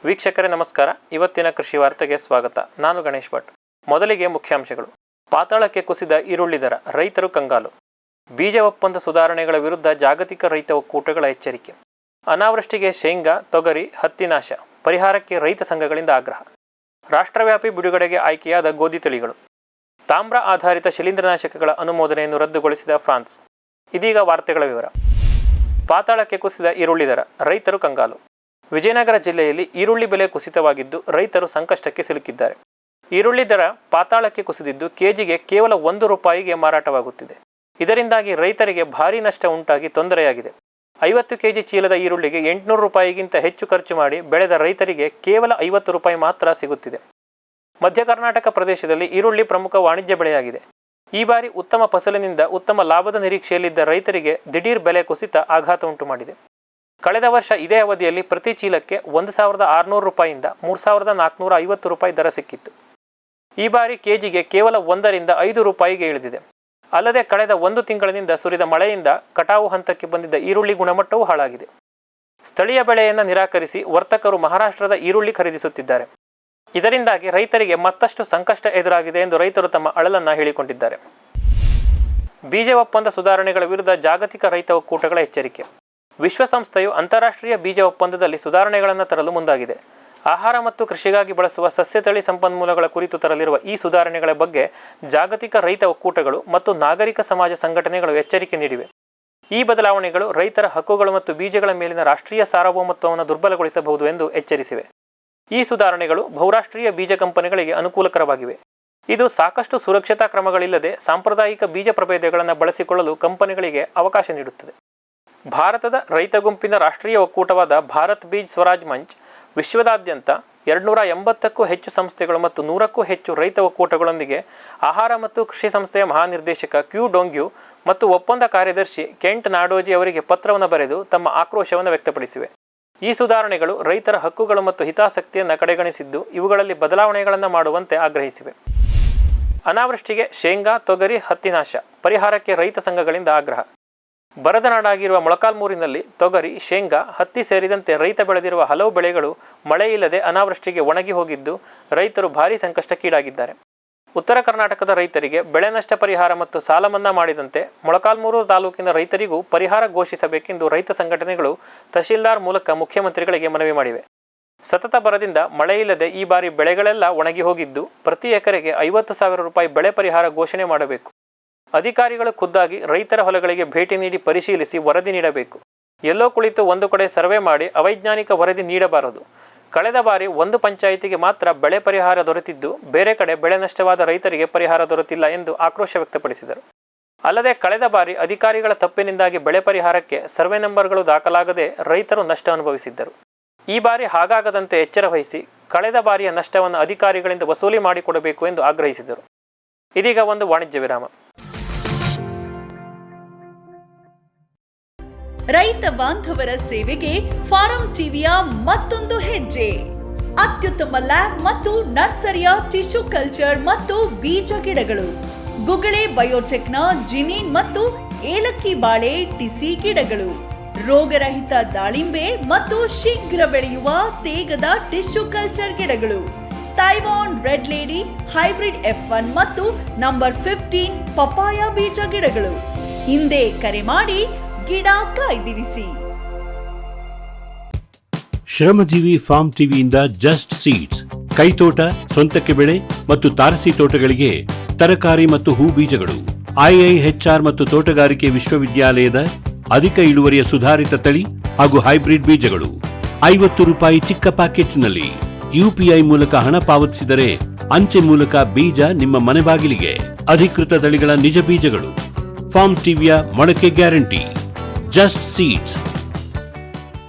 ವೀಕ್ಷಕರೇ ನಮಸ್ಕಾರ. ಇವತ್ತಿನ ಕೃಷಿ ವಾರ್ತೆಗೆ ಸ್ವಾಗತ. ನಾನು ಗಣೇಶ್ ಭಟ್. ಮೊದಲಿಗೆ ಮುಖ್ಯಾಂಶಗಳು. ಪಾತಾಳಕ್ಕೆ ಕುಸಿದ ಈರುಳ್ಳಿ ದರ, ರೈತರು ಕಂಗಾಲು. ಬೀಜ ಒಪ್ಪಂದ ಸುಧಾರಣೆಗಳ ವಿರುದ್ಧ ಜಾಗತಿಕ ರೈತ ಒಕ್ಕೂಟಗಳ ಎಚ್ಚರಿಕೆ. ಅನಾವೃಷ್ಟಿಗೆ ಶೇಂಗಾ, ತೊಗರಿ, ಹತ್ತಿ ನಾಶ, ಪರಿಹಾರಕ್ಕೆ ರೈತ ಸಂಘಗಳಿಂದ ಆಗ್ರಹ. ರಾಷ್ಟ್ರವ್ಯಾಪಿ ಬಿಡುಗಡೆಗೆ ಆಯ್ಕೆಯಾದ ಗೋಧಿ ತಳಿಗಳು. ತಾಮ್ರ ಆಧಾರಿತ ಶಿಲೀಂಧ್ರನಾಶಕಗಳ ಅನುಮೋದನೆಯನ್ನು ರದ್ದುಗೊಳಿಸಿದ ಫ್ರಾನ್ಸ್. ಇದೀಗ ವಾರ್ತೆಗಳ ವಿವರ. ಪಾತಾಳಕ್ಕೆ ಕುಸಿದ ಈರುಳ್ಳಿ ದರ, ರೈತರು ಕಂಗಾಲು. ವಿಜಯನಗರ ಜಿಲ್ಲೆಯಲ್ಲಿ ಈರುಳ್ಳಿ ಬೆಲೆ ಕುಸಿತವಾಗಿದ್ದು ರೈತರು ಸಂಕಷ್ಟಕ್ಕೆ ಸಿಲುಕಿದ್ದಾರೆ. ಈರುಳ್ಳಿ ದರ ಪಾತಾಳಕ್ಕೆ ಕುಸಿದಿದ್ದು ಕೆಜಿಗೆ ಕೇವಲ ₹1 ಮಾರಾಟವಾಗುತ್ತಿದೆ. ಇದರಿಂದಾಗಿ ರೈತರಿಗೆ ಭಾರೀ ನಷ್ಟ ಉಂಟಾಗಿ ತೊಂದರೆಯಾಗಿದೆ. 50 ಕೆಜಿ ಚೀಲದ ಈರುಳ್ಳಿಗೆ ₹800ಗಿಂತ ಹೆಚ್ಚು ಖರ್ಚು ಮಾಡಿ ಬೆಳೆದ ರೈತರಿಗೆ ಕೇವಲ ₹50 ಮಾತ್ರ ಸಿಗುತ್ತಿದೆ. ಮಧ್ಯ ಕರ್ನಾಟಕ ಪ್ರದೇಶದಲ್ಲಿ ಈರುಳ್ಳಿ ಪ್ರಮುಖ ವಾಣಿಜ್ಯ ಬೆಳೆಯಾಗಿದೆ. ಈ ಬಾರಿ ಉತ್ತಮ ಫಸಲಿನಿಂದ ಉತ್ತಮ ಲಾಭದ ನಿರೀಕ್ಷೆಯಲ್ಲಿದ್ದ ರೈತರಿಗೆ ದಿಢೀರ್ ಬೆಲೆ ಕುಸಿತ ಆಘಾತ ಉಂಟು ಮಾಡಿದೆ. ಕಳೆದ ವರ್ಷ ಇದೇ ಅವಧಿಯಲ್ಲಿ ಪ್ರತಿ ಚೀಲಕ್ಕೆ ₹1,600ರಿಂದ ₹3,450 ದರ ಸಿಕ್ಕಿತ್ತು. ಈ ಬಾರಿ ಕೆಜಿಗೆ ಕೇವಲ ₹1ರಿಂದ ₹5 ಇಳಿದಿದೆ. ಅಲ್ಲದೆ ಕಳೆದ 1 ತಿಂಗಳಿನಿಂದ ಸುರಿದ ಮಳೆಯಿಂದ ಕಟಾವು ಹಂತಕ್ಕೆ ಬಂದಿದ್ದ ಈರುಳ್ಳಿ ಗುಣಮಟ್ಟವೂ ಹಾಳಾಗಿದೆ. ಸ್ಥಳೀಯ ಬೆಳೆಯನ್ನು ನಿರಾಕರಿಸಿ ವರ್ತಕರು ಮಹಾರಾಷ್ಟ್ರದ ಈರುಳ್ಳಿ ಖರೀದಿಸುತ್ತಿದ್ದಾರೆ. ಇದರಿಂದಾಗಿ ರೈತರಿಗೆ ಮತ್ತಷ್ಟು ಸಂಕಷ್ಟ ಎದುರಾಗಿದೆ ಎಂದು ರೈತರು ತಮ್ಮ ಅಳಲನ್ನು ಹೇಳಿಕೊಂಡಿದ್ದಾರೆ. ಬೀಜ ಒಪ್ಪಂದ ಸುಧಾರಣೆಗಳ ವಿರುದ್ಧ ಜಾಗತಿಕ ರೈತ ಒಕ್ಕೂಟಗಳ ಎಚ್ಚರಿಕೆ. ವಿಶ್ವಸಂಸ್ಥೆಯು ಅಂತಾರಾಷ್ಟ್ರೀಯ ಬೀಜ ಒಪ್ಪಂದದಲ್ಲಿ ಸುಧಾರಣೆಗಳನ್ನು ತರಲು ಮುಂದಾಗಿದೆ. ಆಹಾರ ಮತ್ತು ಕೃಷಿಗಾಗಿ ಬಳಸುವ ಸಸ್ಯತಳಿ ಸಂಪನ್ಮೂಲಗಳ ಕುರಿತು ತರಲಿರುವ ಈ ಸುಧಾರಣೆಗಳ ಬಗ್ಗೆ ಜಾಗತಿಕ ರೈತ ಒಕ್ಕೂಟಗಳು ಮತ್ತು ನಾಗರಿಕ ಸಮಾಜ ಸಂಘಟನೆಗಳು ಎಚ್ಚರಿಕೆ ನೀಡಿವೆ. ಈ ಬದಲಾವಣೆಗಳು ರೈತರ ಹಕ್ಕುಗಳು ಮತ್ತು ಬೀಜಗಳ ಮೇಲಿನ ರಾಷ್ಟ್ರೀಯ ಸಾರ್ವಭೌಮತ್ವವನ್ನು ದುರ್ಬಲಗೊಳಿಸಬಹುದು ಎಂದು ಎಚ್ಚರಿಸಿವೆ. ಈ ಸುಧಾರಣೆಗಳು ಬಹುರಾಷ್ಟ್ರೀಯ ಬೀಜ ಕಂಪನಿಗಳಿಗೆ ಅನುಕೂಲಕರವಾಗಿವೆ. ಇದು ಸಾಕಷ್ಟು ಸುರಕ್ಷತಾ ಕ್ರಮಗಳಿಲ್ಲದೆ ಸಾಂಪ್ರದಾಯಿಕ ಬೀಜ ಪ್ರಭೇದಗಳನ್ನು ಬಳಸಿಕೊಳ್ಳಲು ಕಂಪನಿಗಳಿಗೆ ಅವಕಾಶ ನೀಡುತ್ತದೆ. ಭಾರತದ ರೈತ ಗುಂಪಿನ ರಾಷ್ಟ್ರೀಯ ಒಕ್ಕೂಟವಾದ ಭಾರತ್ ಬೀಜ್ ಸ್ವರಾಜ್ ಮಂಚ್ ವಿಶ್ವದಾದ್ಯಂತ 280ಕ್ಕೂ ಹೆಚ್ಚು ಸಂಸ್ಥೆಗಳು ಮತ್ತು 100ಕ್ಕೂ ಹೆಚ್ಚು ರೈತ ಒಕ್ಕೂಟಗಳೊಂದಿಗೆ ಆಹಾರ ಮತ್ತು ಕೃಷಿ ಸಂಸ್ಥೆಯ ಮಹಾನಿರ್ದೇಶಕ ಕ್ಯೂ ಡೋಂಗ್ಯೂ ಮತ್ತು ಒಪ್ಪಂದ ಕಾರ್ಯದರ್ಶಿ ಕೆಂಟ್ ನಾಡೋಜಿ ಅವರಿಗೆ ಪತ್ರವನ್ನು ಬರೆದು ತಮ್ಮ ಆಕ್ರೋಶವನ್ನು ವ್ಯಕ್ತಪಡಿಸಿವೆ. ಈ ಸುಧಾರಣೆಗಳು ರೈತರ ಹಕ್ಕುಗಳು ಮತ್ತು ಹಿತಾಸಕ್ತಿಯನ್ನು ಕಡೆಗಣಿಸಿದ್ದು ಇವುಗಳಲ್ಲಿ ಬದಲಾವಣೆಗಳನ್ನು ಮಾಡುವಂತೆ ಆಗ್ರಹಿಸಿವೆ. ಅನಾವೃಷ್ಟಿಗೆ ಶೇಂಗಾ, ತೊಗರಿ, ಹತ್ತಿ ನಾಶ, ಪರಿಹಾರಕ್ಕೆ ರೈತ ಸಂಘಗಳಿಂದ ಆಗ್ರಹ. ಬರದ ನಾಡಾಗಿರುವ ಮೊಳಕಾಲ್ಮೂರಿನಲ್ಲಿ ತೊಗರಿ, ಶೇಂಗಾ, ಹತ್ತಿ ಸೇರಿದಂತೆ ರೈತ ಬೆಳೆದಿರುವ ಹಲವು ಬೆಳೆಗಳು ಮಳೆಯಿಲ್ಲದೆ ಅನಾವೃಷ್ಟಿಗೆ ಒಣಗಿ ಹೋಗಿದ್ದು ರೈತರು ಭಾರೀ ಸಂಕಷ್ಟಕ್ಕೀಡಾಗಿದ್ದಾರೆ. ಉತ್ತರ ಕರ್ನಾಟಕದ ರೈತರಿಗೆ ಬೆಳೆ ನಷ್ಟ ಪರಿಹಾರ ಮತ್ತು ಸಾಲ ಮನ್ನಾ ಮಾಡಿದಂತೆ ಮೊಳಕಾಲ್ಮೂರು ತಾಲೂಕಿನ ರೈತರಿಗೂ ಪರಿಹಾರ ಘೋಷಿಸಬೇಕೆಂದು ರೈತ ಸಂಘಟನೆಗಳು ತಹಶೀಲ್ದಾರ್ ಮೂಲಕ ಮುಖ್ಯಮಂತ್ರಿಗಳಿಗೆ ಮನವಿ ಮಾಡಿವೆ. ಸತತ ಬರದಿಂದ ಮಳೆಯಿಲ್ಲದೆ ಈ ಬಾರಿ ಬೆಳೆಗಳೆಲ್ಲ ಒಣಗಿ ಹೋಗಿದ್ದು ಪ್ರತಿ ಎಕರೆಗೆ ₹50,000 ಬೆಳೆ ಪರಿಹಾರ ಘೋಷಣೆ ಮಾಡಬೇಕು. ಅಧಿಕಾರಿಗಳು ಖುದ್ದಾಗಿ ರೈತರ ಹೊಲಗಳಿಗೆ ಭೇಟಿ ನೀಡಿ ಪರಿಶೀಲಿಸಿ ವರದಿ ನೀಡಬೇಕು. ಎಲ್ಲೋ ಕುಳಿತು ಒಂದು ಕಡೆ ಸರ್ವೆ ಮಾಡಿ ಅವೈಜ್ಞಾನಿಕ ವರದಿ ನೀಡಬಾರದು. ಕಳೆದ ಬಾರಿ ಒಂದು ಪಂಚಾಯಿತಿಗೆ ಮಾತ್ರ ಬೆಳೆ ಪರಿಹಾರ ದೊರೆತಿದ್ದು ಬೇರೆ ಕಡೆ ಬೆಳೆ ನಷ್ಟವಾದ ರೈತರಿಗೆ ಪರಿಹಾರ ದೊರೆತಿಲ್ಲ ಎಂದು ಆಕ್ರೋಶ ವ್ಯಕ್ತಪಡಿಸಿದರು. ಅಲ್ಲದೆ ಕಳೆದ ಬಾರಿ ಅಧಿಕಾರಿಗಳ ತಪ್ಪಿನಿಂದಾಗಿ ಬೆಳೆ ಪರಿಹಾರಕ್ಕೆ ಸರ್ವೆ ನಂಬರ್ಗಳು ದಾಖಲಾಗದೆ ರೈತರು ನಷ್ಟ ಅನುಭವಿಸಿದ್ದರು. ಈ ಬಾರಿ ಹಾಗಾಗದಂತೆ ಎಚ್ಚರ ವಹಿಸಿ ಕಳೆದ ಬಾರಿಯ ನಷ್ಟವನ್ನು ಅಧಿಕಾರಿಗಳಿಂದ ವಸೂಲಿ ಮಾಡಿಕೊಡಬೇಕು ಎಂದು ಆಗ್ರಹಿಸಿದರು. ಇದೀಗ ಒಂದು ವಾಣಿಜ್ಯ ವಿರಾಮ. ರೈತ ಬಾಂಧವರ ಸೇವೆಗೆ ಫಾರಂ ಟಿವಿಯ ಮತ್ತೊಂದು ಹೆಜ್ಜೆ. ಅತ್ಯುತ್ತಮ ಲ್ಯಾಬ್ ಮತ್ತು ನರ್ಸರಿಯ ಟಿಶ್ಯೂ ಕಲ್ಚರ್ ಮತ್ತು ಬೀಜ ಗಿಡಗಳು, ಗುಗಳೆ ಬಯೋಟೆಕ್ನ ಜಿನಿನ್ ಮತ್ತು ಏಲಕ್ಕಿ ಬಾಳೆ ಟಿಸಿ ಗಿಡಗಳು, ರೋಗರಹಿತ ದಾಳಿಂಬೆ ಮತ್ತು ಶೀಘ್ರ ಬೆಳೆಯುವ ತೇಗದ ಟಿಶ್ಯೂ ಕಲ್ಚರ್ ಗಿಡಗಳು, Taiwan red lady hybrid F1 ಮತ್ತು ನಂಬರ್ 15 ಪಪಾಯ ಬೀಜ ಗಿಡಗಳು. ಹಿಂದೆ ಕರೆ ಮಾಡಿ ಗಿಡ ಕಾಯ್ದಿರಿಸಿ. ಶ್ರಮಜೀವಿ ಫಾರ್ಮ್ ಟಿವಿಯಿಂದ ಜಸ್ಟ್ ಸೀಡ್ಸ್, ಕೈತೋಟ, ಸ್ವಂತಕ್ಕೆ ಬೆಳೆ ಮತ್ತು ತಾರಸಿ ತೋಟಗಳಿಗೆ ತರಕಾರಿ ಮತ್ತು ಹೂ ಬೀಜಗಳು, IIHR ಮತ್ತು ತೋಟಗಾರಿಕೆ ವಿಶ್ವವಿದ್ಯಾಲಯದ ಅಧಿಕ ಇಳುವರಿಯ ಸುಧಾರಿತ ತಳಿ ಹಾಗೂ ಹೈಬ್ರಿಡ್ ಬೀಜಗಳು. ₹50 ಚಿಕ್ಕ ಪ್ಯಾಕೆಟ್ನಲ್ಲಿ UPI ಮೂಲಕ ಹಣ ಪಾವತಿಸಿದರೆ ಅಂಚೆ ಮೂಲಕ ಬೀಜ ನಿಮ್ಮ ಮನೆ ಬಾಗಿಲಿಗೆ. ಅಧಿಕೃತ ತಳಿಗಳ ನಿಜ ಬೀಜಗಳು. ಫಾರ್ಮ್ ಟಿವಿಯ ಮೊಳಕೆ guarantee. Just seeds.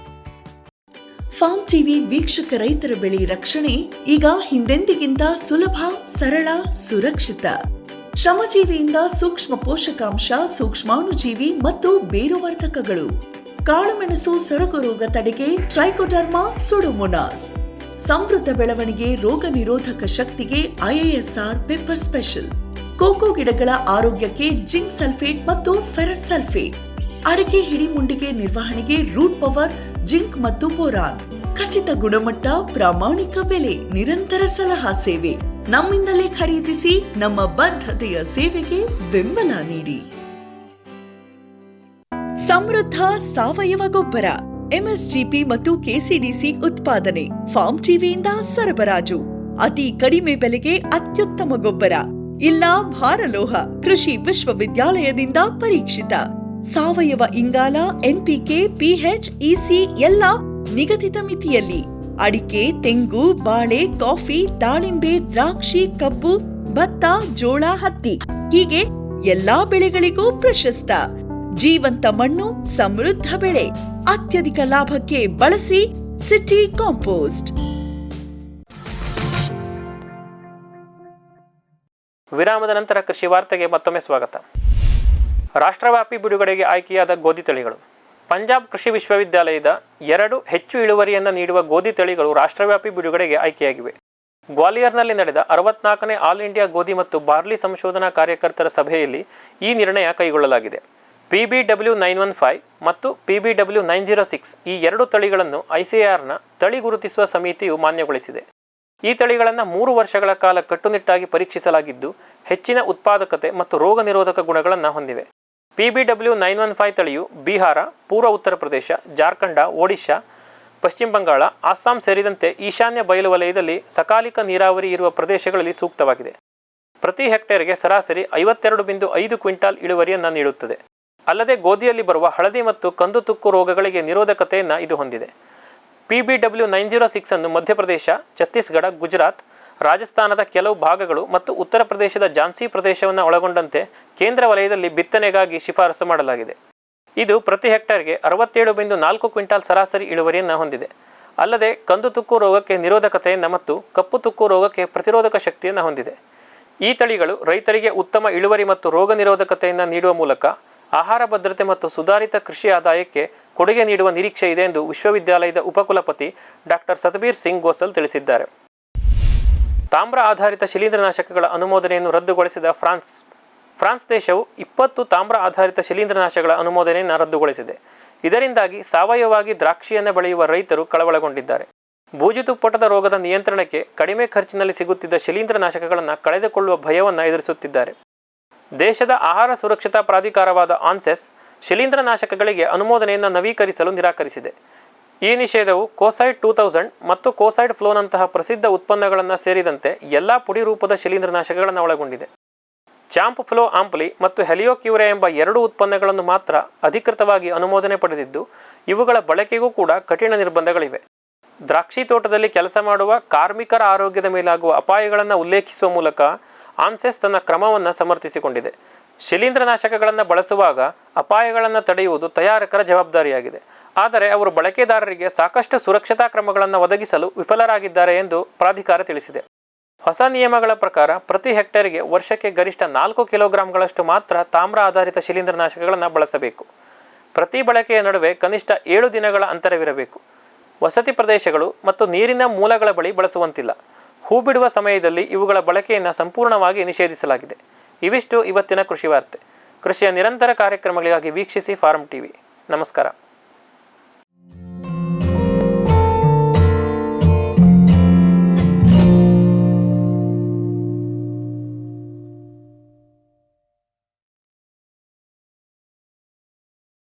Farm TV ವೀಕ್ಷಕ ರೈತರ ಬೆಳೆ ರಕ್ಷಣೆ ಈಗ ಹಿಂದೆಂದಿಗಿಂತ ಸುಲಭ, ಸರಳ, ಸುರಕ್ಷಿತ. ಶ್ರಮಜೀವಿಯಿಂದ ಸೂಕ್ಷ್ಮ ಪೋಷಕಾಂಶ, ಸೂಕ್ಷ್ಮಾಣುಜೀವಿ ಮತ್ತು ಬೇರುವರ್ಧಕಗಳು, ಕಾಳುಮೆಣಸು ಸೊರಗು ರೋಗ ತಡೆಗೆ ಟ್ರೈಕೋಡರ್ಮಾ ಸುಡೋಮೋನಾಸ್, ಸಮೃದ್ಧ ಬೆಳವಣಿಗೆ, ರೋಗ ನಿರೋಧಕ ಶಕ್ತಿಗೆ IISR ಪೆಪ್ಪರ್ ಸ್ಪೆಷಲ್, ಕೋಕೋ ಗಿಡಗಳ ಆರೋಗ್ಯಕ್ಕೆ ಜಿಂಕ್ ಸಲ್ಫೇಟ್ ಮತ್ತು ಫೆರಸ್ ಸಲ್ಫೇಟ್, ಅಡಿಕೆ ಹಿಡಿಮುಂಡಿಗೆ ನಿರ್ವಹಣೆಗೆ ರೂಟ್ ಪವರ್, ಜಿಂಕ್ ಮತ್ತು ಬೋರಾನ್, ಖಚಿತ ಗುಣಮಟ್ಟ, ಪ್ರಾಮಾಣಿಕ ಬೆಲೆ, ನಿರಂತರ ಸಲಹಾ ಸೇವೆ. ನಮ್ಮಿಂದಲೇ ಖರೀದಿಸಿ, ನಮ್ಮ ಬದ್ಧತೆಯ ಸೇವೆಗೆ ಬೆಂಬಲ ನೀಡಿ. ಸಮೃದ್ಧ ಸಾವಯವ ಗೊಬ್ಬರ, ಎಂಎಸ್ಜಿಪಿ ಮತ್ತು ಕೆಸಿಡಿಸಿ ಉತ್ಪಾದನೆ, ಫಾರ್ಮ್ ಟಿವಿಯಿಂದ ಸರಬರಾಜು. ಅತಿ ಕಡಿಮೆ ಬೆಲೆಗೆ ಅತ್ಯುತ್ತಮ ಗೊಬ್ಬರ. ಇಲ್ಲ ಭಾರಲೋಹ, ಕೃಷಿ ವಿಶ್ವವಿದ್ಯಾಲಯದಿಂದ ಪರೀಕ್ಷಿತ ಸಾವಯವ ಇಂಗಾಲ, ಎನ್ಪಿಕೆ, ಪಿಎಚ್, ಇಸಿ ಎಲ್ಲ ನಿಗದಿತ ಮಿತಿಯಲ್ಲಿ. ಅಡಿಕೆ, ತೆಂಗು, ಬಾಳೆ, ಕಾಫಿ, ದಾಳಿಂಬೆ, ದ್ರಾಕ್ಷಿ, ಕಬ್ಬು, ಭತ್ತ, ಜೋಳ, ಹತ್ತಿ ಹೀಗೆ ಎಲ್ಲಾ ಬೆಳೆಗಳಿಗೂ ಪ್ರಶಸ್ತ. ಜೀವಂತ ಮಣ್ಣು, ಸಮೃದ್ಧ ಬೆಳೆ, ಅತ್ಯಧಿಕ ಲಾಭಕ್ಕೆ ಬಳಸಿ ಸಿಟಿ ಕಾಂಪೋಸ್ಟ್. ವಿರಾಮದ ನಂತರ ಕೃಷಿ ವಾರ್ತೆಗೆ ಮತ್ತೊಮ್ಮೆ ಸ್ವಾಗತ. ರಾಷ್ಟ್ರವ್ಯಾಪಿ ಬಿಡುಗಡೆಗೆ ಆಯ್ಕೆಯಾದ ಗೋಧಿ ತಳಿಗಳು. ಪಂಜಾಬ್ ಕೃಷಿ ವಿಶ್ವವಿದ್ಯಾಲಯದ 2 ಹೆಚ್ಚು ಇಳುವರಿಯನ್ನು ನೀಡುವ ಗೋಧಿ ತಳಿಗಳು ರಾಷ್ಟ್ರವ್ಯಾಪಿ ಬಿಡುಗಡೆಗೆ ಆಯ್ಕೆಯಾಗಿವೆ. ಗ್ವಾಲಿಯರ್ನಲ್ಲಿ ನಡೆದ 64ನೇ ಆಲ್ ಇಂಡಿಯಾ ಗೋಧಿ ಮತ್ತು ಬಾರ್ಲಿ ಸಂಶೋಧನಾ ಕಾರ್ಯಕರ್ತರ ಸಭೆಯಲ್ಲಿ ಈ ನಿರ್ಣಯ ಕೈಗೊಳ್ಳಲಾಗಿದೆ. PBW915 ಮತ್ತು PBW906 ಈ 2 ತಳಿಗಳನ್ನು ICARನ ತಳಿ ಗುರುತಿಸುವ ಸಮಿತಿಯು ಮಾನ್ಯಗೊಳಿಸಿದೆ. ಈ ತಳಿಗಳನ್ನು 3 ವರ್ಷಗಳ ಕಾಲ ಕಟ್ಟುನಿಟ್ಟಾಗಿ ಪರೀಕ್ಷಿಸಲಾಗಿದ್ದು ಹೆಚ್ಚಿನ ಉತ್ಪಾದಕತೆ ಮತ್ತು ರೋಗ ನಿರೋಧಕ ಗುಣಗಳನ್ನು ಹೊಂದಿವೆ. PBW915 ತಳಿಯು ಬಿಹಾರ, ಪೂರ್ವ ಉತ್ತರ ಪ್ರದೇಶ, ಜಾರ್ಖಂಡ, ಒಡಿಶಾ, ಪಶ್ಚಿಮ ಬಂಗಾಳ, ಅಸ್ಸಾಂ ಸೇರಿದಂತೆ ಈಶಾನ್ಯ ಬಯಲು ವಲಯದಲ್ಲಿ ಸಕಾಲಿಕ ನೀರಾವರಿ ಇರುವ ಪ್ರದೇಶಗಳಲ್ಲಿ ಸೂಕ್ತವಾಗಿದೆ. ಪ್ರತಿ ಹೆಕ್ಟೇರ್ಗೆ ಸರಾಸರಿ 52.5 ಕ್ವಿಂಟಾಲ್ ಇಳುವರಿಯನ್ನು ನೀಡುತ್ತದೆ. ಅಲ್ಲದೆ ಗೋಧಿಯಲ್ಲಿ ಬರುವ ಹಳದಿ ಮತ್ತು ಕಂದು ತುಕ್ಕು ರೋಗಗಳಿಗೆ ನಿರೋಧಕತೆಯನ್ನು ಇದು ಹೊಂದಿದೆ. PBW906 ಅನ್ನು ಮಧ್ಯಪ್ರದೇಶ, ಛತ್ತೀಸ್ಗಢ, ಗುಜರಾತ್, ರಾಜಸ್ಥಾನದ ಕೆಲವು ಭಾಗಗಳು ಮತ್ತು ಉತ್ತರ ಪ್ರದೇಶದ ಝಾನ್ಸಿ ಪ್ರದೇಶವನ್ನು ಒಳಗೊಂಡಂತೆ ಕೇಂದ್ರ ವಲಯದಲ್ಲಿ ಬಿತ್ತನೆಗಾಗಿ ಶಿಫಾರಸು ಮಾಡಲಾಗಿದೆ. ಇದು ಪ್ರತಿ ಹೆಕ್ಟೇರ್ಗೆ 67.4 ಕ್ವಿಂಟಾಲ್ ಸರಾಸರಿ ಇಳುವರಿಯನ್ನು ಹೊಂದಿದೆ. ಅಲ್ಲದೆ ಕಂದು ತುಕ್ಕು ರೋಗಕ್ಕೆ ನಿರೋಧಕತೆಯನ್ನು ಮತ್ತು ಕಪ್ಪು ತುಕ್ಕು ರೋಗಕ್ಕೆ ಪ್ರತಿರೋಧಕ ಶಕ್ತಿಯನ್ನು ಹೊಂದಿದೆ. ಈ ತಳಿಗಳು ರೈತರಿಗೆ ಉತ್ತಮ ಇಳುವರಿ ಮತ್ತು ರೋಗ ನಿರೋಧಕತೆಯನ್ನು ನೀಡುವ ಮೂಲಕ ಆಹಾರ ಭದ್ರತೆ ಮತ್ತು ಸುಧಾರಿತ ಕೃಷಿ ಆದಾಯಕ್ಕೆ ಕೊಡುಗೆ ನೀಡುವ ನಿರೀಕ್ಷೆ ಇದೆ ಎಂದು ವಿಶ್ವವಿದ್ಯಾಲಯದ ಉಪಕುಲಪತಿ ಡಾಕ್ಟರ್ ಸತಬೀರ್ ಸಿಂಗ್ ಗೋಸಲ್ ತಿಳಿಸಿದ್ದಾರೆ. ತಾಮ್ರ ಆಧಾರಿತ ಶಿಲೀಂಧ್ರನಾಶಕಗಳ ಅನುಮೋದನೆಯನ್ನು ರದ್ದುಗೊಳಿಸಿದ ಫ್ರಾನ್ಸ್ ದೇಶವು 20 ತಾಮ್ರ ಆಧಾರಿತ ಶಿಲೀಂಧ್ರನಾಶಕಗಳ ಅನುಮೋದನೆಯನ್ನು ರದ್ದುಗೊಳಿಸಿದೆ. ಇದರಿಂದಾಗಿ ಸಾವಯವವಾಗಿ ದ್ರಾಕ್ಷಿಯನ್ನು ಬೆಳೆಯುವ ರೈತರು ಕಳವಳಗೊಂಡಿದ್ದಾರೆ. ಬೂಜುತುಪ್ಪಟದ ರೋಗದ ನಿಯಂತ್ರಣಕ್ಕೆ ಕಡಿಮೆ ಖರ್ಚಿನಲ್ಲಿ ಸಿಗುತ್ತಿದ್ದ ಶಿಲೀಂಧ್ರನಾಶಕಗಳನ್ನು ಕಳೆದುಕೊಳ್ಳುವ ಭಯವನ್ನು ಎದುರಿಸುತ್ತಿದ್ದಾರೆ. ದೇಶದ ಆಹಾರ ಸುರಕ್ಷತಾ ಪ್ರಾಧಿಕಾರವಾದ ಆನ್ಸೆಸ್ ಶಿಲೀಂಧ್ರನಾಶಕಗಳಿಗೆ ಅನುಮೋದನೆಯನ್ನು ನವೀಕರಿಸಲು ನಿರಾಕರಿಸಿದೆ. ಈ ನಿಷೇಧವು ಕೋಸೈಡ್ 2000 ಮತ್ತು ಕೋಸೈಡ್ ಫ್ಲೋನಂತಹ ಪ್ರಸಿದ್ಧ ಉತ್ಪನ್ನಗಳನ್ನು ಸೇರಿದಂತೆ ಎಲ್ಲ ಪುಡಿ ರೂಪದ ಶಿಲೀಂಧ್ರನಾಶಕಗಳನ್ನು ಒಳಗೊಂಡಿದೆ. ಚಾಂಪ್ ಫ್ಲೋ ಆಂಪ್ಲಿ ಮತ್ತು ಹೆಲಿಯೋಕ್ಯೂರೆ ಎಂಬ 2 ಉತ್ಪನ್ನಗಳನ್ನು ಮಾತ್ರ ಅಧಿಕೃತವಾಗಿ ಅನುಮೋದನೆ ಪಡೆದಿದ್ದು, ಇವುಗಳ ಬಳಕೆಗೂ ಕೂಡ ಕಠಿಣ ನಿರ್ಬಂಧಗಳಿವೆ. ದ್ರಾಕ್ಷಿ ತೋಟದಲ್ಲಿ ಕೆಲಸ ಮಾಡುವ ಕಾರ್ಮಿಕರ ಆರೋಗ್ಯದ ಮೇಲಾಗುವ ಅಪಾಯಗಳನ್ನು ಉಲ್ಲೇಖಿಸುವ ಮೂಲಕ ಆನ್ಸೆಸ್ ತನ್ನ ಕ್ರಮವನ್ನು ಸಮರ್ಥಿಸಿಕೊಂಡಿದೆ. ಶಿಲೀಂಧ್ರನಾಶಕಗಳನ್ನು ಬಳಸುವಾಗ ಅಪಾಯಗಳನ್ನು ತಡೆಯುವುದು ತಯಾರಕರ ಜವಾಬ್ದಾರಿಯಾಗಿದೆ. ಆದರೆ ಅವರು ಬಳಕೆದಾರರಿಗೆ ಸಾಕಷ್ಟು ಸುರಕ್ಷತಾ ಕ್ರಮಗಳನ್ನು ಒದಗಿಸಲು ವಿಫಲರಾಗಿದ್ದಾರೆ ಎಂದು ಪ್ರಾಧಿಕಾರ ತಿಳಿಸಿದೆ. ಹೊಸ ನಿಯಮಗಳ ಪ್ರಕಾರ ಪ್ರತಿ ಹೆಕ್ಟೇರ್ಗೆ ವರ್ಷಕ್ಕೆ ಗರಿಷ್ಠ 4 ಕಿಲೋಗ್ರಾಂಗಳಷ್ಟು ಮಾತ್ರ ತಾಮ್ರ ಆಧಾರಿತ ಶಿಲೀಂಧ್ರನಾಶಕಗಳನ್ನು ಬಳಸಬೇಕು. ಪ್ರತಿ ಬಳಕೆಯ ನಡುವೆ ಕನಿಷ್ಠ 7 ದಿನಗಳ ಅಂತರವಿರಬೇಕು. ವಸತಿ ಪ್ರದೇಶಗಳು ಮತ್ತು ನೀರಿನ ಮೂಲಗಳ ಬಳಿ ಬಳಸುವಂತಿಲ್ಲ. ಹೂ ಬಿಡುವ ಸಮಯದಲ್ಲಿ ಇವುಗಳ ಬಳಕೆಯನ್ನು ಸಂಪೂರ್ಣವಾಗಿ ನಿಷೇಧಿಸಲಾಗಿದೆ. ಇವಿಷ್ಟು ಇವತ್ತಿನ ಕೃಷಿ ವಾರ್ತೆ. ಕೃಷಿಯ ನಿರಂತರ ಕಾರ್ಯಕ್ರಮಗಳಿಗಾಗಿ ವೀಕ್ಷಿಸಿ ಫಾರ್ಮ್ ಟಿವಿ. ನಮಸ್ಕಾರ.